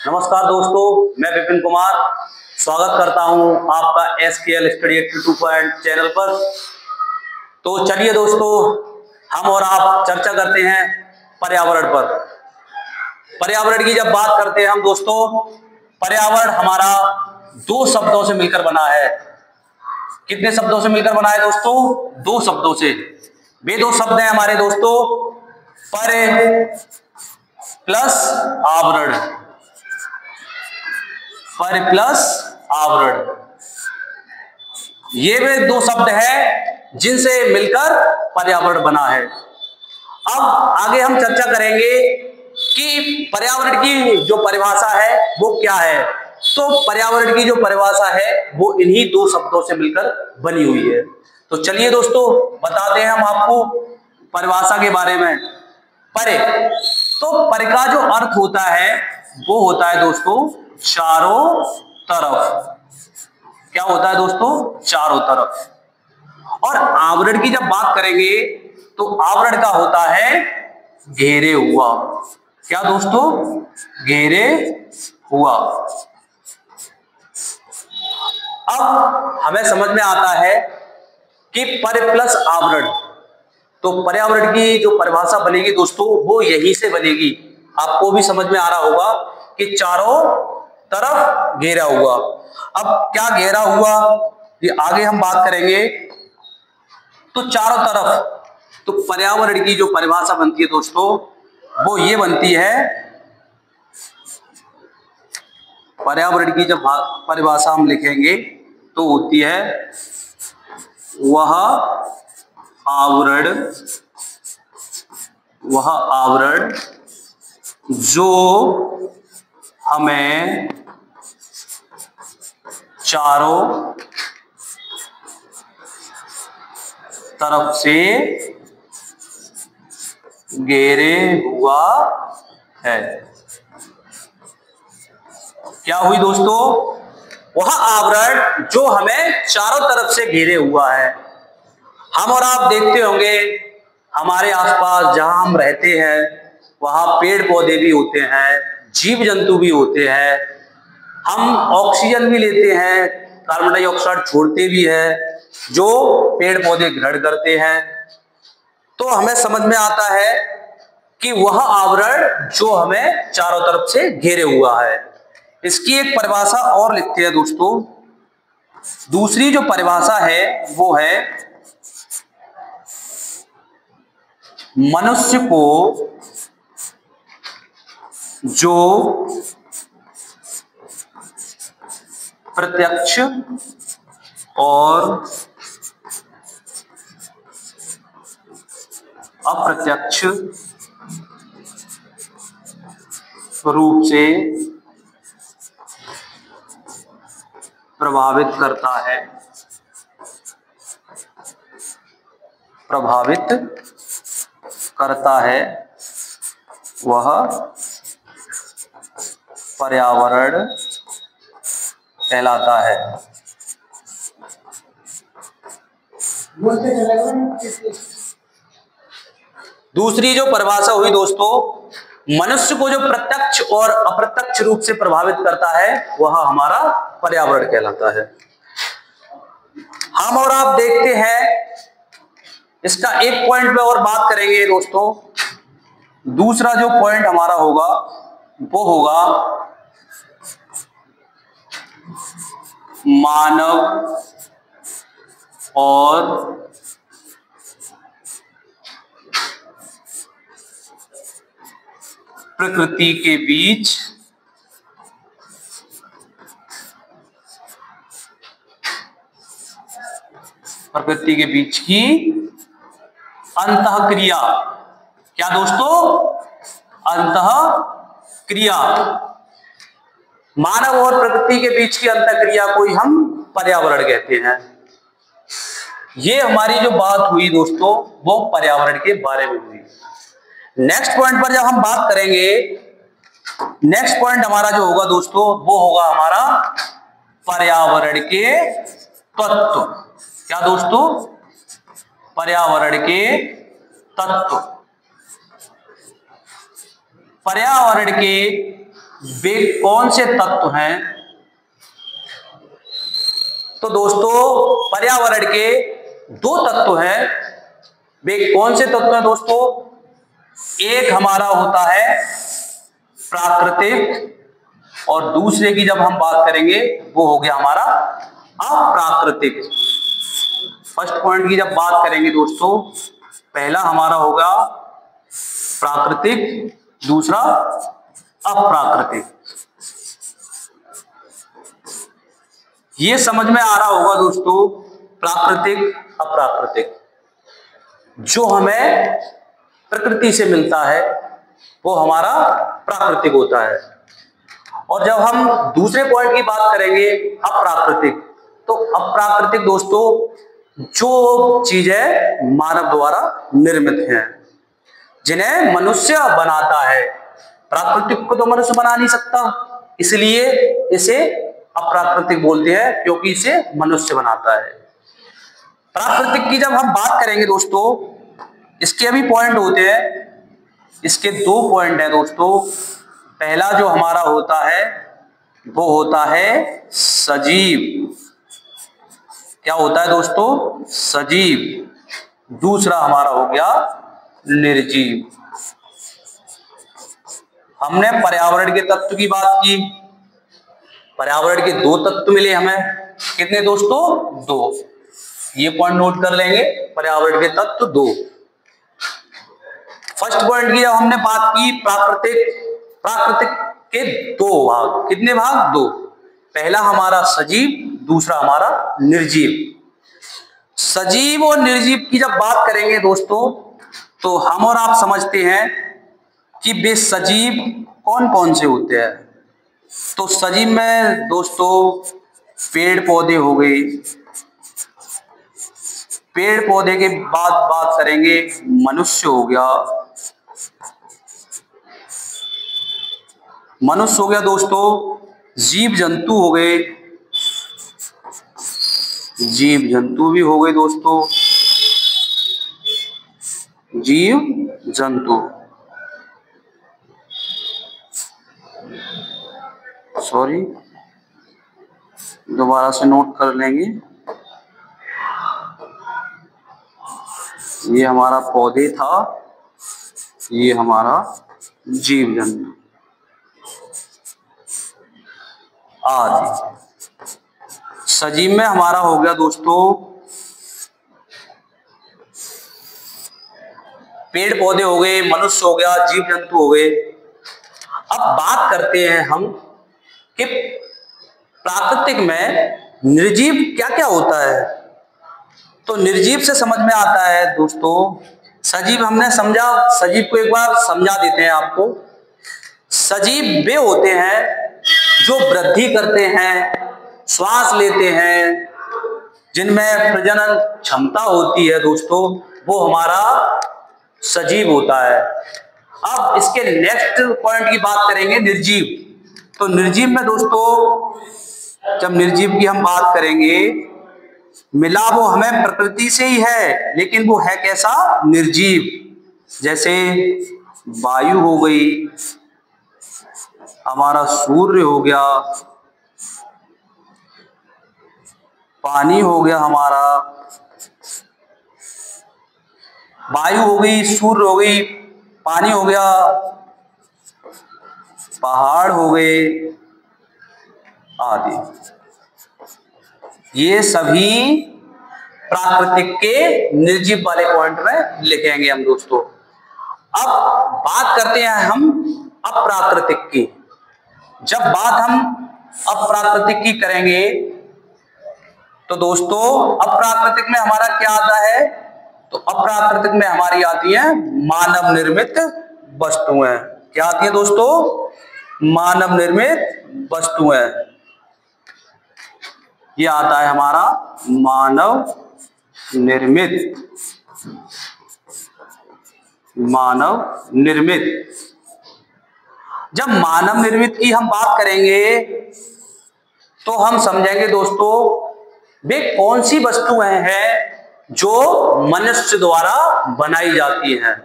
नमस्कार दोस्तों, मैं विपिन कुमार स्वागत करता हूं आपका SKL स्टडी 82 चैनल पर। तो चलिए दोस्तों, हम और आप चर्चा करते हैं पर्यावरण पर। पर्यावरण की जब बात करते हैं हम दोस्तों, पर्यावरण हमारा दो शब्दों से मिलकर बना है। कितने शब्दों से मिलकर बना है दोस्तों? दो शब्दों से। वे दो शब्द हैं हमारे दोस्तों, पर्य प्लस आवरण। पर्य प्लस आवरण, ये वे दो शब्द हैं जिनसे मिलकर पर्यावरण बना है। अब आगे हम चर्चा करेंगे कि पर्यावरण की जो परिभाषा है वो क्या है। तो पर्यावरण की जो परिभाषा है वो इन्हीं दो शब्दों से मिलकर बनी हुई है। तो चलिए दोस्तों, बताते हैं हम आपको परिभाषा के बारे में। पर्य, तो पर्य का जो अर्थ होता है वो होता है दोस्तों चारों तरफ। क्या होता है दोस्तों? चारों तरफ। और आवरण की जब बात करेंगे तो आवरण का होता है घेरे हुआ। क्या दोस्तों? घेरे हुआ। अब हमें समझ में आता है कि पर्य प्लस आवरण, तो पर्यावरण की जो परिभाषा बनेगी दोस्तों वो यहीं से बनेगी। आपको भी समझ में आ रहा होगा कि चारों तरफ घेरा हुआ। अब क्या घेरा हुआ ये आगे हम बात करेंगे। तो चारों तरफ, तो पर्यावरण की जो परिभाषा बनती है दोस्तों वो ये बनती है। पर्यावरण की जब परिभाषा हम लिखेंगे तो होती है वह आवरण जो हमें चारों तरफ से घेरे हुआ है। क्या हुई दोस्तों? वह आवरण जो हमें चारों तरफ से घेरे हुआ है। हम और आप देखते होंगे हमारे आसपास जहां हम रहते हैं वहां पेड़ पौधे भी होते हैं, जीव जंतु भी होते हैं। हम ऑक्सीजन भी लेते हैं, कार्बन डाइऑक्साइड छोड़ते भी हैं, जो पेड़ पौधे ग्रहण करते हैं। तो हमें समझ में आता है कि वह आवरण जो हमें चारों तरफ से घेरे हुआ है। इसकी एक परिभाषा और लिखते हैं दोस्तों। दूसरी जो परिभाषा है वो है मनुष्य को जो प्रत्यक्ष और अप्रत्यक्ष रूप से प्रभावित करता है वह पर्यावरण कहलाता है। दूसरी जो परिभाषा हुई दोस्तों, मनुष्य को जो प्रत्यक्ष और अप्रत्यक्ष रूप से प्रभावित करता है वह हमारा पर्यावरण कहलाता है। हम और आप देखते हैं, इसका एक पॉइंट पे और बात करेंगे दोस्तों। दूसरा जो पॉइंट हमारा होगा वो होगा मानव और प्रकृति के बीच की अंतःक्रिया। क्या दोस्तों? अंतःक्रिया। मानव और प्रकृति के बीच की अंतःक्रिया को ही हम पर्यावरण कहते हैं। ये हमारी जो बात हुई दोस्तों वो पर्यावरण के बारे में हुई। नेक्स्ट पॉइंट पर जब हम बात करेंगे, नेक्स्ट पॉइंट हमारा जो होगा दोस्तों वो होगा हमारा पर्यावरण के तत्व। क्या दोस्तों? पर्यावरण के तत्व। पर्यावरण के वे कौन से तत्व हैं? तो दोस्तों पर्यावरण के दो तत्व हैं। वे कौन से तत्व हैं दोस्तों? एक हमारा होता है प्राकृतिक, और दूसरे की जब हम बात करेंगे वो हो गया हमारा अप्राकृतिक। फर्स्ट पॉइंट की जब बात करेंगे दोस्तों, पहला हमारा होगा प्राकृतिक, दूसरा अप्राकृतिक। ये समझ में आ रहा होगा दोस्तों, प्राकृतिक अप्राकृतिक। जो हमें प्रकृति से मिलता है वो हमारा प्राकृतिक होता है, और जब हम दूसरे पॉइंट की बात करेंगे अप्राकृतिक, तो अप्राकृतिक दोस्तों जो चीजें मानव द्वारा निर्मित हैं, जिन्हें मनुष्य बनाता है। प्राकृतिक को तो मनुष्य बना नहीं सकता, इसलिए इसे अप्राकृतिक बोलते हैं, क्योंकि इसे मनुष्य बनाता है। प्राकृतिक की जब हम बात करेंगे दोस्तों, इसके भी पॉइंट होते हैं। इसके दो पॉइंट हैं दोस्तों। पहला जो हमारा होता है वो होता है सजीव। क्या होता है दोस्तों? सजीव। दूसरा हमारा हो गया निर्जीव। हमने पर्यावरण के तत्व की बात की। पर्यावरण के दो तत्व मिले हमें। कितने दोस्तों? दो। ये पॉइंट नोट कर लेंगे, पर्यावरण के तत्व दो। फर्स्ट पॉइंट की जब हमने बात की प्राकृतिक के दो भाग। कितने भाग? दो। पहला हमारा सजीव, दूसरा हमारा निर्जीव। सजीव और निर्जीव की जब बात करेंगे दोस्तों, तो हम और आप समझते हैं कि वे सजीव कौन कौन से होते हैं। तो सजीव में दोस्तों पेड़ पौधे हो गए। पेड़ पौधे के बाद बात करेंगे मनुष्य हो गया। मनुष्य हो गया दोस्तों। जीव जंतु हो गए। जीव जंतु भी हो गए दोस्तों। जीव जंतु, सॉरी, दोबारा से नोट कर लेंगे। ये हमारा पौधे था, ये हमारा जीव जंतु आदि। सजीव में हमारा हो गया दोस्तों पेड़ पौधे हो गए, मनुष्य हो गया, जीव जंतु हो गए। अब बात करते हैं हम कि प्राकृतिक में निर्जीव क्या क्या होता है। तो निर्जीव से समझ में आता है दोस्तों, सजीव हमने समझा, सजीव को एक बार समझा देते हैं आपको। सजीव वे होते हैं जो वृद्धि करते हैं, श्वास लेते हैं, जिनमें प्रजनन क्षमता होती है दोस्तों, वो हमारा सजीव होता है। अब इसके नेक्स्ट पॉइंट की बात करेंगे निर्जीव। तो निर्जीव में दोस्तों जब निर्जीव की हम बात करेंगे, मिला वो हमें प्रकृति से ही है, लेकिन वो है कैसा? निर्जीव। जैसे वायु हो गई, हमारा सूर्य हो गया, पानी हो गया हमारा, वायु हो गई, सूर्य हो गई, पानी हो गया, पहाड़ हो गए आदि। ये सभी प्राकृतिक के निर्जीव वाले पॉइंट में लिखेंगे हम दोस्तों। अब बात करते हैं हम अप्राकृतिक की। जब बात हम अप्राकृतिक की करेंगे तो दोस्तों अप्राकृतिक में हमारा क्या आता है? तो अप्राकृतिक में हमारी आती है मानव निर्मित वस्तुएं। क्या आती है दोस्तों? मानव निर्मित वस्तुएं। ये आता है हमारा मानव निर्मित। जब मानव निर्मित की हम बात करेंगे तो हम समझेंगे दोस्तों वे कौन सी वस्तुएं हैं जो मनुष्य द्वारा बनाई जाती हैं।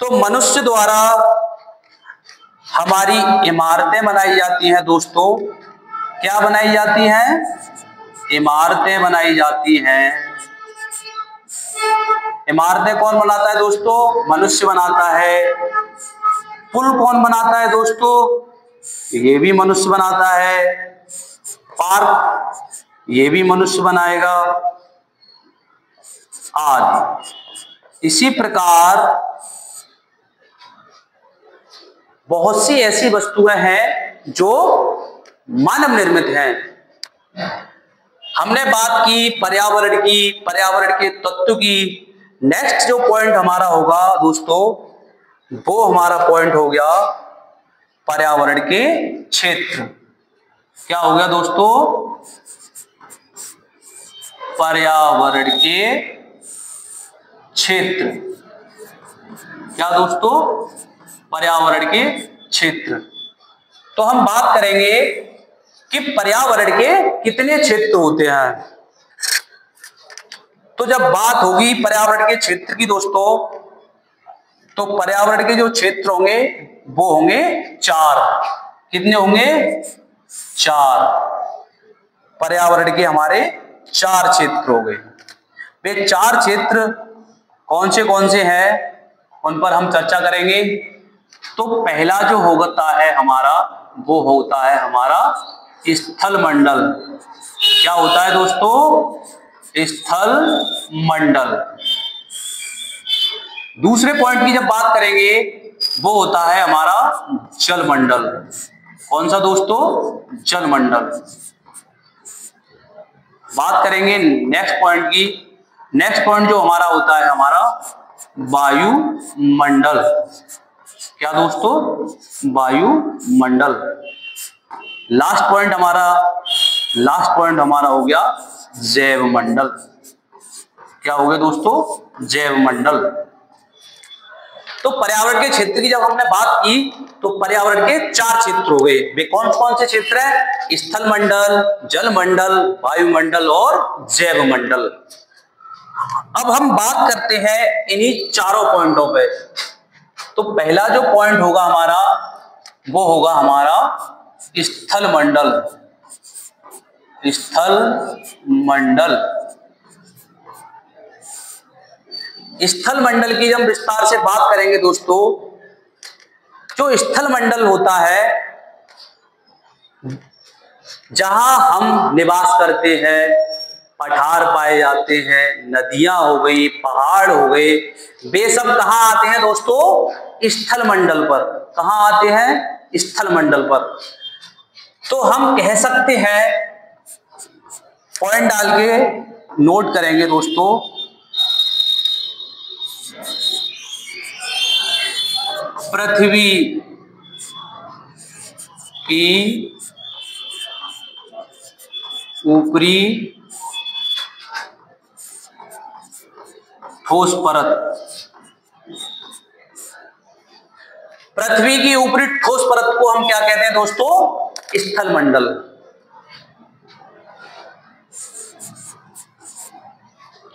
तो मनुष्य द्वारा हमारी इमारतें बनाई जाती हैं दोस्तों। क्या बनाई जाती हैं? इमारतें बनाई जाती हैं। इमारतें कौन बनाता है दोस्तों? मनुष्य बनाता है। पुल कौन बनाता है दोस्तों? ये भी मनुष्य बनाता है। पार्क ये भी मनुष्य बनाएगा, आदि। इसी प्रकार बहुत सी ऐसी वस्तुएं हैं जो मानव निर्मित हैं। हमने बात की पर्यावरण की, पर्यावरण के तत्व की। नेक्स्ट जो पॉइंट हमारा होगा दोस्तों, वो हमारा पॉइंट हो गया पर्यावरण के क्षेत्र। क्या हो गया दोस्तों? पर्यावरण के क्षेत्र। क्या दोस्तों? पर्यावरण के क्षेत्र। तो हम बात करेंगे कि पर्यावरण के कितने क्षेत्र होते हैं। तो जब बात होगी पर्यावरण के क्षेत्र की दोस्तों, तो पर्यावरण के जो क्षेत्र होंगे वो होंगे 4। कितने होंगे? 4। पर्यावरण के हमारे 4 क्षेत्र हो गए। वे 4 क्षेत्र कौन से हैं उन पर हम चर्चा करेंगे। तो पहला जो होता है हमारा, वो होता है हमारा स्थल मंडल। क्या होता है दोस्तों? स्थल मंडल। दूसरे पॉइंट की जब बात करेंगे वो होता है हमारा जल मंडल। कौन सा दोस्तों? जल मंडल। बात करेंगे नेक्स्ट पॉइंट की। नेक्स्ट पॉइंट जो हमारा होता है हमारा वायुमंडल। क्या दोस्तों? वायुमंडल। लास्ट पॉइंट हमारा हो गया जैव मंडल। क्या हो गया दोस्तों? जैव मंडल। तो पर्यावरण के क्षेत्र की जब हमने बात की तो पर्यावरण के 4 क्षेत्र हो गए। वे कौन से क्षेत्र है? स्थल मंडल, जल मंडल, वायुमंडल और जैव मंडल। अब हम बात करते हैं इन्हीं चारों पॉइंटों पे। तो पहला जो पॉइंट होगा हमारा, वो होगा हमारा स्थल मंडल। स्थल मंडल। स्थल मंडल की जब विस्तार से बात करेंगे दोस्तों, जो स्थल मंडल होता है जहां हम निवास करते हैं, पठार पाए जाते हैं, नदियां हो गई, पहाड़ हो गए, वे सब कहां आते हैं दोस्तों? स्थल मंडल पर। कहां आते हैं? स्थल मंडल पर। तो हम कह सकते हैं, पॉइंट डाल के नोट करेंगे दोस्तों, पृथ्वी की ऊपरी ठोस परत। पृथ्वी की ऊपरी ठोस परत को हम क्या कहते हैं दोस्तों? स्थल मंडल।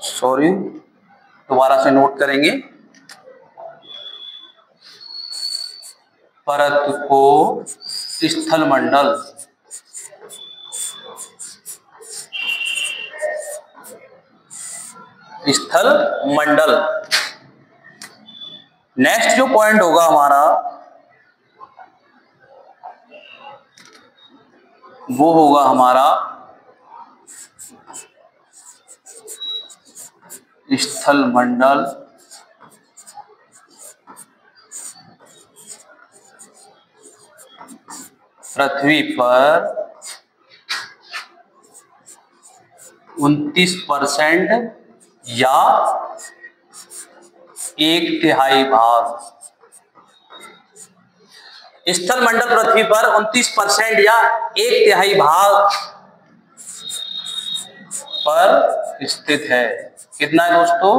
सॉरी, दोबारा से नोट करेंगे। परत को स्थल मंडल। स्थल मंडल। नेक्स्ट जो पॉइंट होगा हमारा, वो होगा हमारा स्थल मंडल पृथ्वी पर 29% या 1/3 भाग। स्थल मंडल पृथ्वी पर 29% या 1/3 भाग पर स्थित है। कितना है दोस्तों?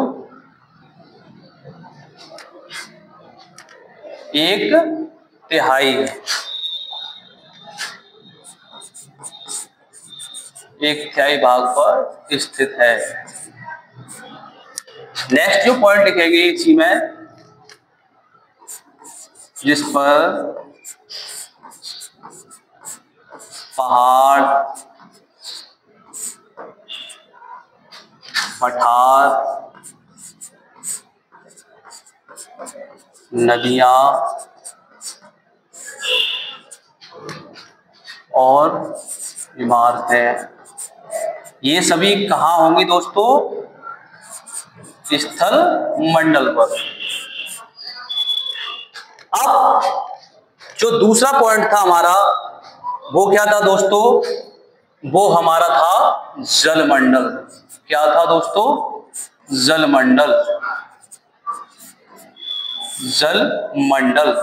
1/3। 1/3 भाग पर स्थित है। नेक्स्ट जो पॉइंट लिखेंगे इसी में, जिस पर पहाड़, पठार, नदियां और इमारतें, ये सभी कहाँ होंगी दोस्तों? स्थल मंडल पर। अब जो दूसरा पॉइंट था हमारा वो क्या था दोस्तों? वो हमारा था जलमंडल। क्या था दोस्तों? जलमंडल। जलमंडल।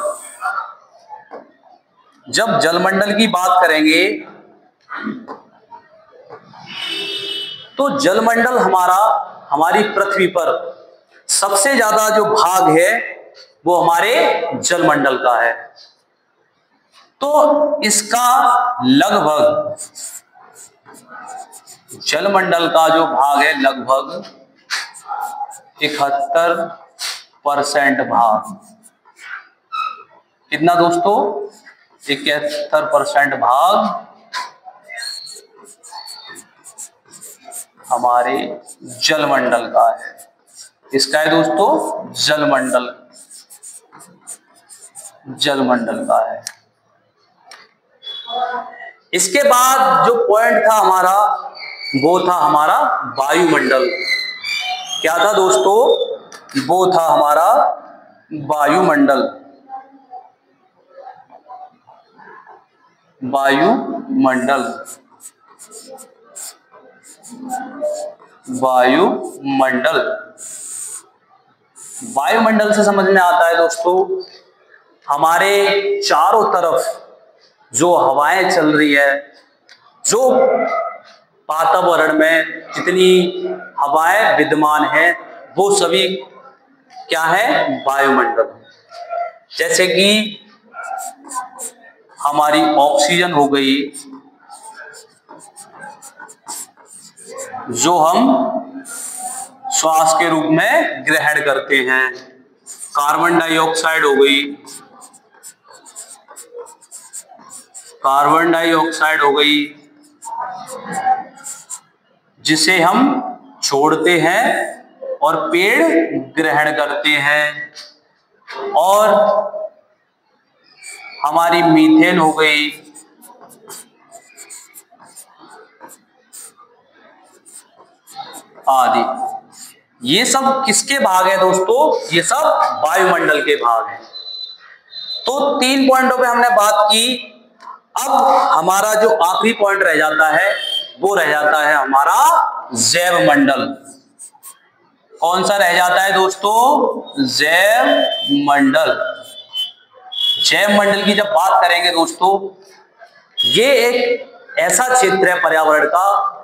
जब जलमंडल की बात करेंगे तो जलमंडल हमारी पृथ्वी पर सबसे ज्यादा जो भाग है वो हमारे जलमंडल का है। तो इसका लगभग, जलमंडल का जो भाग है लगभग 71% भाग। कितना दोस्तों? 71% भाग हमारे जलमंडल का है। इसका है दोस्तों जलमंडल, जलमंडल का है। इसके बाद जो पॉइंट था हमारा वो था हमारा वायुमंडल। क्या था दोस्तों? वो था हमारा वायुमंडल। वायुमंडल, वायुमंडल। वायुमंडल से समझ में आता है दोस्तों हमारे चारों तरफ जो हवाएं चल रही है, जो वातावरण में जितनी हवाएं विद्यमान हैं वो सभी क्या है? वायुमंडल। जैसे कि हमारी ऑक्सीजन हो गई जो हम श्वास के रूप में ग्रहण करते हैं, कार्बन डाइऑक्साइड हो गई, कार्बन डाइऑक्साइड हो गई जिसे हम छोड़ते हैं और पेड़ ग्रहण करते हैं, और हमारी मीथेन हो गई, आदि। ये सब किसके भाग है दोस्तों? ये सब वायुमंडल के भाग हैं। तो 3 पॉइंटों पे हमने बात की। अब हमारा जो आखिरी पॉइंट रह जाता है वो रह जाता है हमारा जैव मंडल। कौन सा रह जाता है दोस्तों? जैव मंडल। जैव मंडल की जब बात करेंगे दोस्तों, ये एक ऐसा क्षेत्र है पर्यावरण का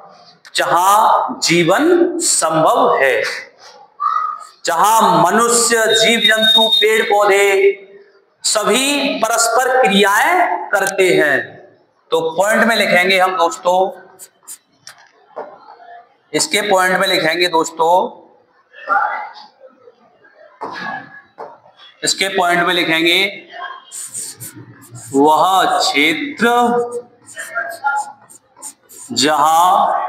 जहां जीवन संभव है, जहां मनुष्य, जीव जंतु, पेड़ पौधे सभी परस्पर क्रियाएं करते हैं। तो पॉइंट में लिखेंगे हम दोस्तों, इसके पॉइंट में लिखेंगे दोस्तों, इसके पॉइंट में लिखेंगे वह क्षेत्र जहां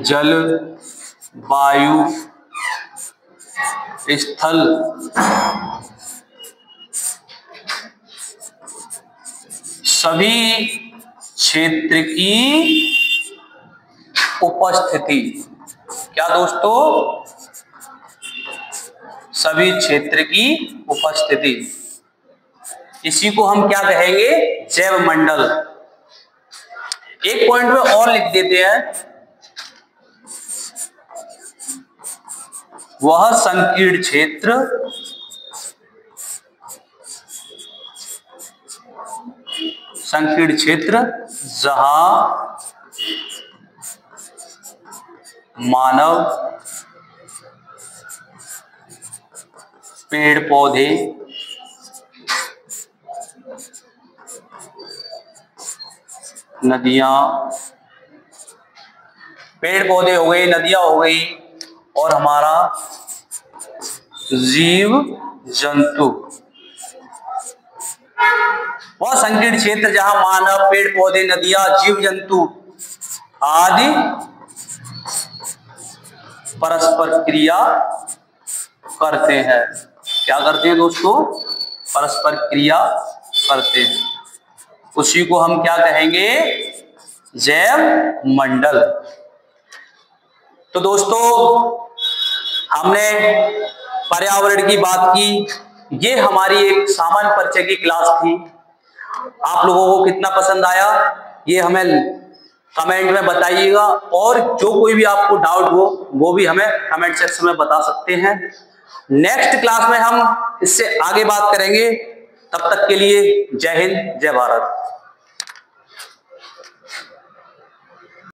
जल, वायु, स्थल, सभी क्षेत्र की उपस्थिति। क्या दोस्तों? सभी क्षेत्र की उपस्थिति। इसी को हम क्या कहेंगे? जैव मंडल। एक पॉइंट में और लिख देते हैं, वह संकीर्ण क्षेत्र जहां मानव, पेड़ पौधे, नदियां, पेड़ पौधे हो गए, नदियां हो गई, और हमारा जीव जंतु। वह संकीर्ण क्षेत्र जहां मानव, पेड़ पौधे, नदियां, जीव जंतु आदि परस्पर क्रिया करते हैं। क्या करते हैं दोस्तों? परस्पर क्रिया करते हैं। उसी को हम क्या कहेंगे? जैव मंडल। तो दोस्तों हमने पर्यावरण की बात की। ये हमारी एक सामान्य परिचय की क्लास थी। आप लोगों को कितना पसंद आया ये हमें कमेंट में बताइएगा, और जो कोई भी आपको डाउट हो वो भी हमें कमेंट सेक्शन में बता सकते हैं। नेक्स्ट क्लास में हम इससे आगे बात करेंगे। तब तक के लिए जय हिंद, जय भारत।